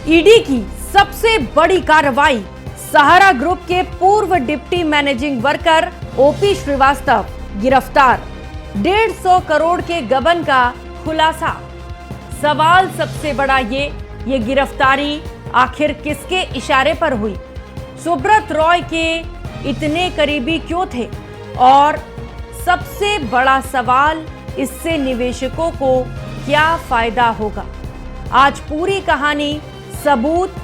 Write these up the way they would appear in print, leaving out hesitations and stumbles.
ED की सबसे बड़ी कार्रवाई, सहारा ग्रुप के पूर्व deputy managing worker O P Srivastava गिरफ्तार। 150 करोड़ के गबन का खुलासा। सवाल सबसे बड़ा ये गिरफ्तारी आखिर किसके इशारे पर हुई? सुब्रत रॉय के इतने करीबी क्यों थे? और सबसे बड़ा सवाल, इससे निवेशकों को क्या फायदा होगा? आज पूरी कहानी, सबूत,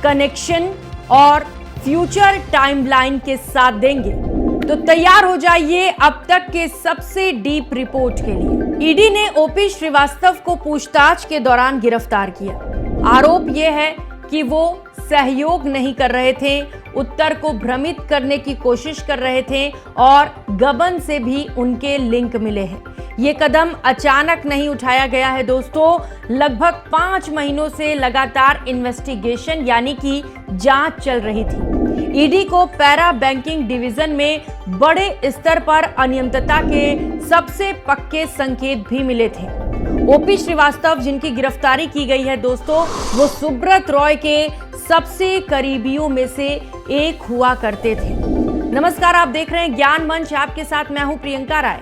कनेक्शन और फ्यूचर टाइमलाइन के साथ देंगे, तो तैयार हो जाइए अब तक के सबसे डीप रिपोर्ट के लिए। ईडी ने ओपी श्रीवास्तव को पूछताछ के दौरान गिरफ्तार किया। आरोप यह है कि वो सहयोग नहीं कर रहे थे, उत्तर को भ्रमित करने की कोशिश कर रहे थे और गबन से भी उनके लिंक मिले हैं। ये कदम अचानक नहीं उठाया गया है दोस्तों। लगभग 5 महीनों से लगातार इन्वेस्टिगेशन यानी कि जांच चल रही थी। ईडी को पैरा बैंकिंग डिवीजन में बड़े स्तर पर अनियमितता के सबसे पक्के संकेत भी मिले थे। ओपी श्रीवास्तव, जिनकी गिरफ्तारी की गई है दोस्तों, वो सुब्रत रॉय के सबसे करीबियों में से एक हुआ करते थे। नमस्कार, आप देख रहे हैं ज्ञान मंच। आपके साथ मैं हूं प्रियंका राय।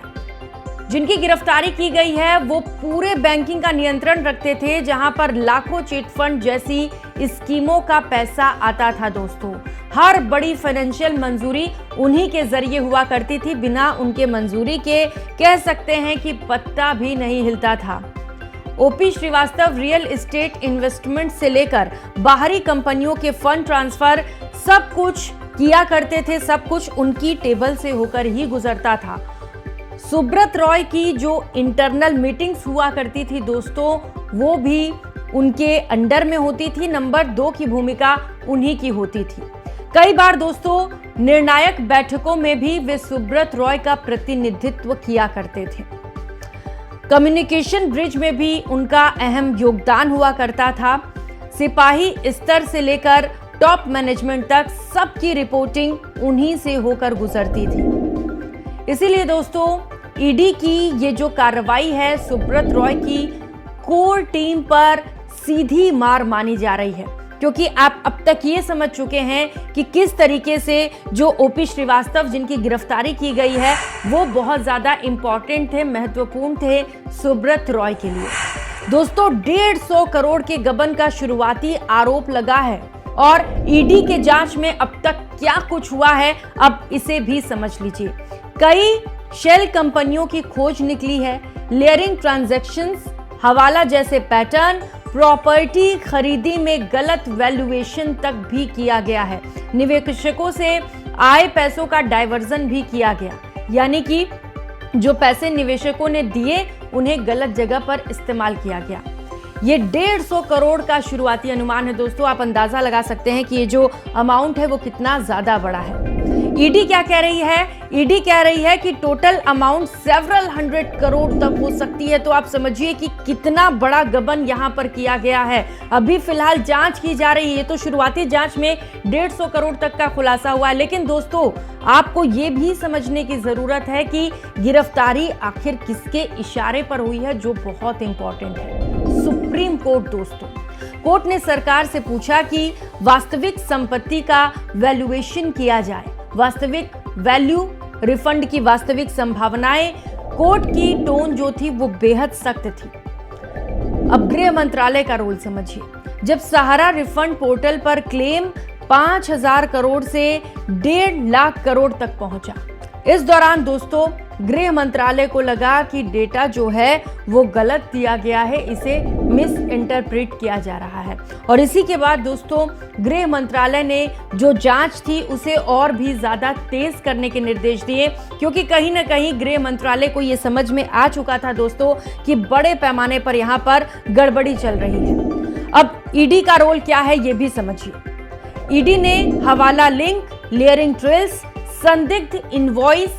जिनकी गिरफ्तारी की गई है वो पूरे बैंकिंग का नियंत्रण रखते थे, जहां पर लाखों चिट फंड जैसी स्कीमों का पैसा आता था दोस्तों। हर बड़ी फाइनेंशियल मंजूरी उन्हीं के जरिए हुआ करती थी। बिना उनके मंजूरी के कह सकते हैं कि पत्ता भी नहीं हिलता था। O P Srivastava real estate investment से लेकर बाहरी कंपनियों के फंड ट्रांसफर सब कुछ किया करते थे। सब कुछ उनकी टेबल से होकर ही गुजरता था। सुब्रत रॉय की जो इंटरनल मीटिंग्स हुआ करती थी दोस्तों, वो भी उनके अंडर में होती थी। नंबर 2 की भूमिका उन्हीं की होती थी। कई बार दोस्तों निर्णायक बैठकों में भी वे सुब्रत रॉय का प्रतिनिधित्व किया करते थे। कम्युनिकेशन ब्रिज में भी उनका अहम योगदान हुआ करता था। सिपाही स्तर से लेकर टॉप मैनेजमेंट तक सबकी रिपोर्टिंग उन्हीं से होकर गुजरती थी। इसीलिए दोस्तों ईडी की ये जो कार्रवाई है सुब्रत रॉय की कोर टीम पर सीधी मार मानी जा रही है, क्योंकि आप अब तक ये समझ चुके हैं कि किस तरीके से जो ओपी श्रीवास्तव, जिनकी गिरफ्तारी की गई है, वो बहुत ज्यादा इंपॉर्टेंट थे, महत्वपूर्ण थे सुब्रत रॉय के लिए। दोस्तों 150 करोड़ के गबन का शुरुआती आरोप लगा है और ईडी के जांच में अब तक क्या कुछ हुआ है, अब इसे भी समझ लीजिए। कई शेल कंपनियों की खोज निकली है। लेयरिंग ट्रांजैक्शंस, हवाला जैसे पैटर्न, प्रॉपर्टी खरीदी में गलत वैल्यूएशन तक भी किया गया है। निवेशकों से आए पैसों का डाइवर्जन भी किया गया, यानी कि जो पैसे निवेशकों ने दिए उन्हें गलत जगह पर इस्तेमाल किया गया। ये 150 करोड़ का शुरुआती अनुमान है दोस्तों। आप अंदाजा लगा सकते हैं कि ये जो अमाउंट है वो कितना ज्यादा बड़ा है। ईडी क्या कह रही है? ईडी कह रही है कि टोटल अमाउंट सेवरल 100 करोड़ तक हो सकती है। तो आप समझिए कि कितना बड़ा गबन यहां पर किया गया है। अभी फिलहाल जांच की जा रही है, तो शुरुआती जांच में 150 करोड़ तक का खुलासा हुआ है। लेकिन दोस्तों आपको ये भी समझने की जरूरत है कि गिरफ्तारी आखिर किसके इशारे पर हुई है, जो बहुत इंपॉर्टेंट है। सुप्रीम कोर्ट दोस्तों, कोर्ट ने सरकार से पूछा कि वास्तविक संपत्ति का वैल्यूएशन किया जाए। वास्तविक वैल्यू, रिफंड की वास्तविक संभावनाएं। कोर्ट की टोन जो थी वो बेहद सख्त थी। अब गृह मंत्रालय का रोल समझिए। जब सहारा रिफंड पोर्टल पर क्लेम 5000 करोड़ से 1.5 लाख करोड़ तक पहुंचा, इस दौरान दोस्तों गृह मंत्रालय को लगा कि डेटा जो है वो गलत दिया गया है, इसे मिस इंटरप्रेट किया जा रहा है। और इसी के बाद दोस्तों गृह मंत्रालय ने जो जांच थी उसे और भी ज्यादा तेज करने के निर्देश दिए, क्योंकि कहीं ना कहीं गृह मंत्रालय को ये समझ में आ चुका था दोस्तों कि बड़े पैमाने पर यहाँ पर गड़बड़ी चल रही है। अब ईडी का रोल क्या है ये भी समझिए। ईडी ने हवाला लिंक, लेयरिंग ट्रेल्स, संदिग्ध इनवॉइस,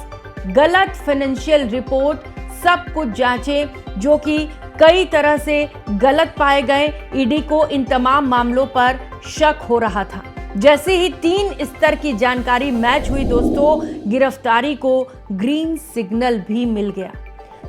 गलत फाइनेंशियल रिपोर्ट सब कुछ जांचे, जो कि कई तरह से गलत पाए गए। ईडी को इन तमाम मामलों पर शक हो रहा था। जैसे ही 3 स्तर की जानकारी मैच हुई दोस्तों, गिरफ्तारी को ग्रीन सिग्नल भी मिल गया।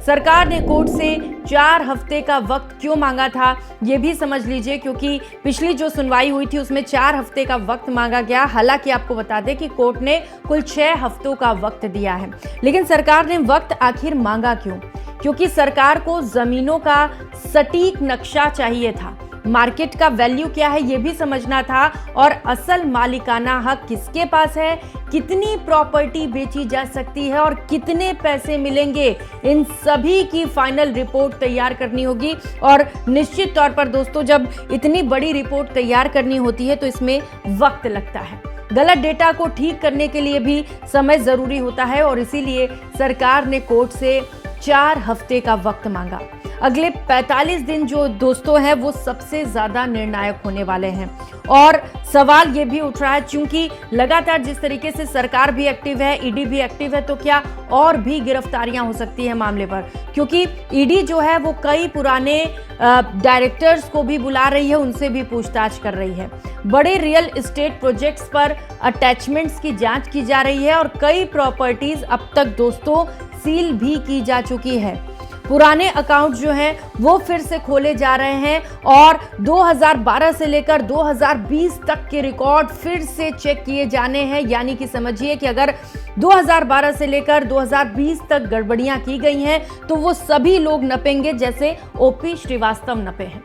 सरकार ने कोर्ट से 4 हफ्ते का वक्त क्यों मांगा था, ये भी समझ लीजिए, क्योंकि पिछली जो सुनवाई हुई थी उसमें 4 हफ्ते का वक्त मांगा गया। हालांकि आपको बता दें कि कोर्ट ने कुल 6 हफ्तों का वक्त दिया है, लेकिन सरकार ने वक्त आखिर मांगा क्यों? क्योंकि सरकार को जमीनों का सटीक नक्शा चाहिए था, मार्केट का वैल्यू क्या है ये भी समझना था, और असल मालिकाना हक किसके पास है, कितनी प्रॉपर्टी बेची जा सकती है और कितने पैसे मिलेंगे, इन सभी की फाइनल रिपोर्ट तैयार करनी होगी। और निश्चित तौर पर दोस्तों, जब इतनी बड़ी रिपोर्ट तैयार करनी होती है तो इसमें वक्त लगता है। गलत डेटा को ठीक करने के लिए भी समय जरूरी होता है, और इसीलिए सरकार ने कोर्ट से 4 हफ्ते का वक्त मांगा। अगले 45 दिन जो दोस्तों हैं वो सबसे ज्यादा निर्णायक होने वाले हैं, और सवाल ये भी उठ रहा है, क्योंकि लगातार जिस तरीके से सरकार भी एक्टिव है, ईडी भी एक्टिव है, तो क्या और भी गिरफ्तारियां हो सकती है मामले पर? क्योंकि ईडी जो है वो कई पुराने डायरेक्टर्स को भी बुला रही है, उनसे भी पूछताछ कर रही है। बड़े रियल एस्टेट प्रोजेक्ट्स पर अटैचमेंट्स की जांच की जा रही है, और कई प्रॉपर्टीज अब तक दोस्तों सील भी की जा चुकी है। पुराने अकाउंट जो हैं वो फिर से खोले जा रहे हैं, और 2012 से लेकर 2020 तक के रिकॉर्ड फिर से चेक किए जाने हैं। यानी कि समझिए कि अगर 2012 से लेकर 2020 तक गड़बड़ियां की गई हैं तो वो सभी लोग नपेंगे जैसे ओपी श्रीवास्तव नपे हैं।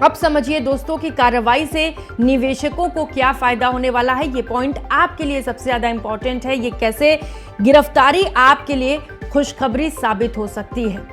अब समझिए दोस्तों कि कार्रवाई से निवेशकों को क्या फायदा होने वाला है। ये पॉइंट आपके लिए सबसे ज्यादा इंपॉर्टेंट है। ये कैसे गिरफ्तारी आपके लिए खुशखबरी साबित हो सकती है।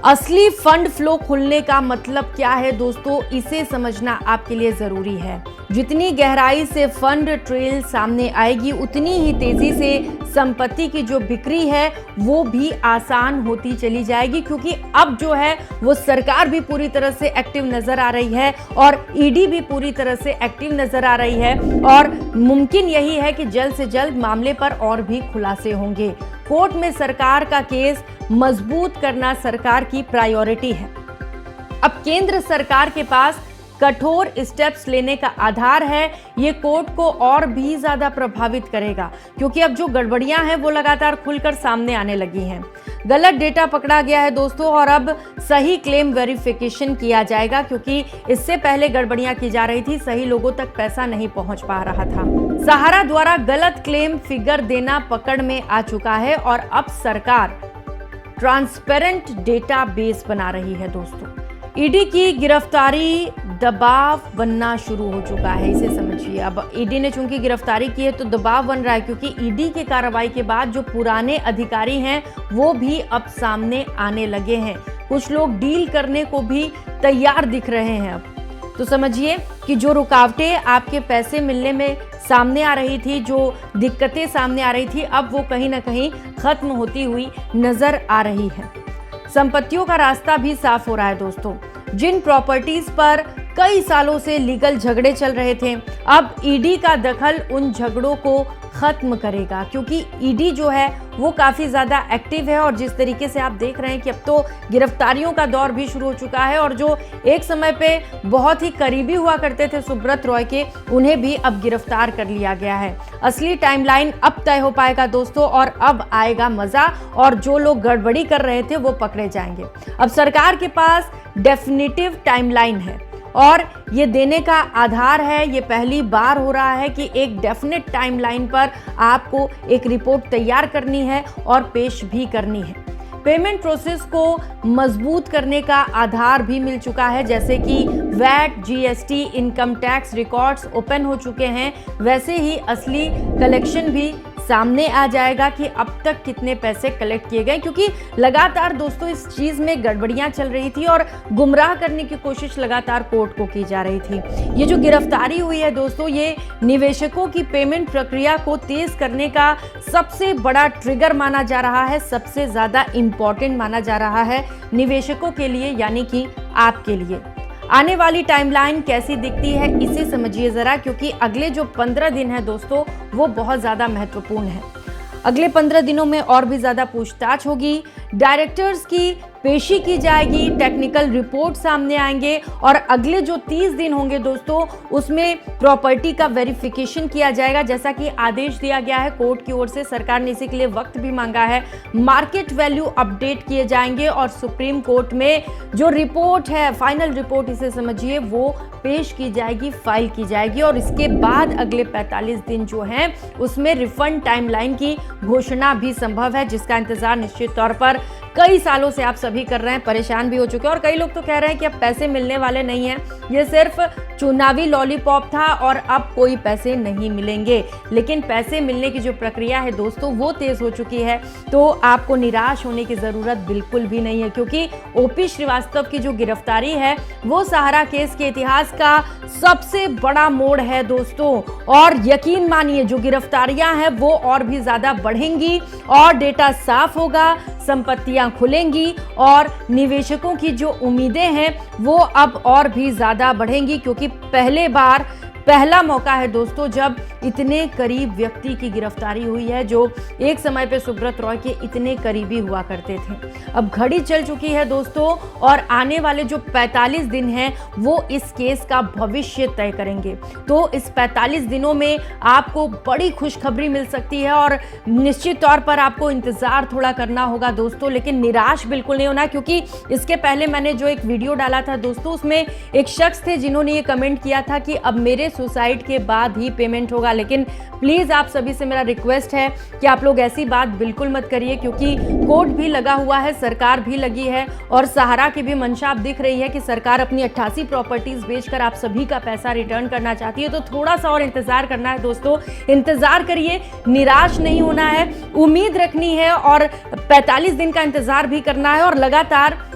असली फंड फ्लो खुलने का मतलब क्या है दोस्तों, इसे समझना आपके लिए जरूरी है। जितनी गहराई से फंड ट्रेल सामने आएगी, उतनी ही तेजी से संपत्ति की जो बिक्री है वो भी आसान होती चली जाएगी, क्योंकि अब जो है वो सरकार भी पूरी तरह से एक्टिव नजर आ रही है और ईडी भी पूरी तरह से एक्टिव नजर आ रही है, और मुमकिन यही है कि जल्द से जल्द मामले पर और भी खुलासे होंगे। कोर्ट में सरकार का केस मजबूत करना सरकार की प्रायोरिटी है। अब केंद्र सरकार के पास कठोर स्टेप्स लेने का आधार है। ये कोर्ट को और भी ज्यादा प्रभावित करेगा, क्योंकि अब जो गड़बड़ियां हैं वो लगातार खुलकर सामने आने लगी हैं। गलत डेटा पकड़ा गया है दोस्तों, और अब सही क्लेम वेरिफिकेशन किया जाएगा, क्योंकि इससे पहले गड़बड़ियां की जा रही थी, सही लोगों तक पैसा नहीं पहुंच पा रहा था। सहारा द्वारा गलत क्लेम फिगर देना पकड़ में आ चुका है, और अब सरकार ट्रांसपेरेंट डेटा बेस बना रही है दोस्तों। ईडी की गिरफ्तारी दबाव बनना शुरू हो चुका है, इसे समझिए। अब ईडी ने चूंकि गिरफ्तारी की है तो दबाव बन रहा है, क्योंकि ईडी की कार्रवाई के बाद जो पुराने अधिकारी हैं वो भी अब सामने आने लगे हैं। कुछ लोग डील करने को भी तैयार दिख रहे हैं। अब तो समझिए कि जो रुकावटें आपके पैसे मिलने में सामने आ रही थी, जो दिक्कतें सामने आ रही थी, अब वो कहीं ना कहीं खत्म होती हुई नजर आ रही है। संपत्तियों का रास्ता भी साफ हो रहा है दोस्तों। जिन प्रॉपर्टीज पर कई सालों से लीगल झगड़े चल रहे थे, अब ईडी का दखल उन झगड़ों को खत्म करेगा, क्योंकि ईडी जो है वो काफी ज्यादा एक्टिव है। और जिस तरीके से आप देख रहे हैं कि अब तो गिरफ्तारियों का दौर भी शुरू हो चुका है, और जो एक समय पे बहुत ही करीबी हुआ करते थे सुब्रत रॉय के, उन्हें भी अब गिरफ्तार कर लिया गया है। असली टाइमलाइन अब तय हो पाएगा दोस्तों, और अब आएगा मजा, और जो लोग गड़बड़ी कर रहे थे वो पकड़े जाएंगे। अब सरकार के पास डेफिनेटिव टाइमलाइन है, और ये देने का आधार है। ये पहली बार हो रहा है कि एक डेफिनेट टाइमलाइन पर आपको एक रिपोर्ट तैयार करनी है और पेश भी करनी है। पेमेंट प्रोसेस को मजबूत करने का आधार भी मिल चुका है, जैसे कि VAT, GST, income tax records open हो चुके हैं, वैसे ही असली कलेक्शन भी सामने आ जाएगा कि अब तक कितने पैसे कलेक्ट किए गए, क्योंकि लगातार दोस्तों इस चीज में गड़बड़ियां चल रही थी और गुमराह करने की कोशिश लगातार कोर्ट को की जा रही थी। ये जो गिरफ्तारी हुई है दोस्तों, ये निवेशकों की पेमेंट प्रक्रिया को तेज करने का सबसे बड़ा ट्रिगर माना जा रहा है, सबसे ज्यादा इंपॉर्टेंट माना जा रहा है निवेशकों के लिए, यानी कि आपके लिए। आने वाली टाइमलाइन कैसी दिखती है इसे समझिए जरा, क्योंकि अगले जो 15 दिन है दोस्तों वो बहुत ज्यादा महत्वपूर्ण है। अगले 15 दिनों में और भी ज्यादा पूछताछ होगी, डायरेक्टर्स की पेशी की जाएगी, टेक्निकल रिपोर्ट सामने आएंगे और अगले जो 30 दिन होंगे दोस्तों उसमें प्रॉपर्टी का वेरिफिकेशन किया जाएगा, जैसा कि आदेश दिया गया है कोर्ट की ओर से। सरकार ने इसी के लिए वक्त भी मांगा है। मार्केट वैल्यू अपडेट किए जाएंगे और सुप्रीम कोर्ट में जो रिपोर्ट है, फाइनल रिपोर्ट इसे समझिए, वो पेश की जाएगी, फाइल की जाएगी और इसके बाद अगले 45 दिन जो हैं उसमें रिफंड टाइमलाइन की घोषणा भी संभव है, जिसका इंतजार निश्चित तौर पर कई सालों से आप सभी कर रहे हैं, परेशान भी हो चुके हैं। और कई लोग तो कह रहे हैं कि अब पैसे मिलने वाले नहीं हैं, ये सिर्फ चुनावी लॉलीपॉप था और अब कोई पैसे नहीं मिलेंगे। लेकिन पैसे मिलने की जो प्रक्रिया है दोस्तों वो तेज हो चुकी है, तो आपको निराश होने की जरूरत बिल्कुल भी नहीं है, क्योंकि ओपी श्रीवास्तव की जो गिरफ्तारी है वो सहारा केस के इतिहास का सबसे बड़ा मोड़ है दोस्तों। और यकीन मानिए जो गिरफ्तारियां हैं वो और भी ज्यादा बढ़ेंगी और डेटा साफ होगा, संपत्तियां खुलेंगी और निवेशकों की जो उम्मीदें हैं वो अब और भी ज्यादा बढ़ेंगी, क्योंकि पहला मौका है दोस्तों जब इतने करीब व्यक्ति की गिरफ्तारी हुई है जो एक समय पे सुब्रत रॉय के इतने करीबी हुआ करते थे। अब घड़ी चल चुकी है दोस्तों और आने वाले जो 45 दिन हैं वो इस केस का भविष्य तय करेंगे। तो इस 45 दिनों में आपको बड़ी खुशखबरी मिल सकती है और निश्चित तौर पर आपको इंतजार थोड़ा करना होगा दोस्तों, लेकिन निराश बिल्कुल नहीं होना, क्योंकि इसके पहले मैंने जो एक वीडियो डाला था दोस्तों उसमें एक शख्स थे जिन्होंने ये कमेंट किया था कि अब मेरे सुसाइड के बाद ही पेमेंट होगा। लेकिन प्लीज आप सभी से मेरा रिक्वेस्ट है कि आप लोग ऐसी बात बिल्कुल मत करिए, क्योंकि कोर्ट भी लगा हुआ है, सरकार भी लगी है और सहारा की भी मंशा अब दिख रही है कि सरकार अपनी 88 प्रॉपर्टीज बेचकर आप सभी का पैसा रिटर्न करना चाहती है। तो थोड़ा सा और इंतजार करना है दोस्तों, इंतजार करिए, निराश नहीं होना है, उम्मीद रखनी है और 45 दिन का इंतजार भी करना है। और लगातार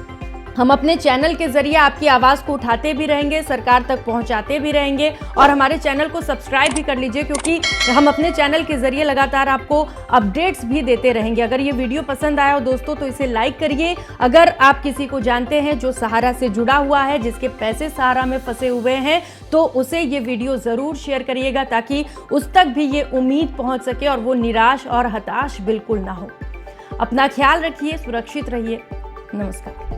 हम अपने चैनल के जरिए आपकी आवाज़ को उठाते भी रहेंगे, सरकार तक पहुंचाते भी रहेंगे और हमारे चैनल को सब्सक्राइब भी कर लीजिए, क्योंकि हम अपने चैनल के जरिए लगातार आपको अपडेट्स भी देते रहेंगे। अगर ये वीडियो पसंद आया हो दोस्तों तो इसे लाइक करिए। अगर आप किसी को जानते हैं जो सहारा से जुड़ा हुआ है, जिसके पैसे सहारा में फंसे हुए हैं, तो उसे ये वीडियो ज़रूर शेयर करिएगा ताकि उस तक भी ये उम्मीद पहुँच सके और वो निराश और हताश बिल्कुल ना हो। अपना ख्याल रखिए, सुरक्षित रहिए। नमस्कार।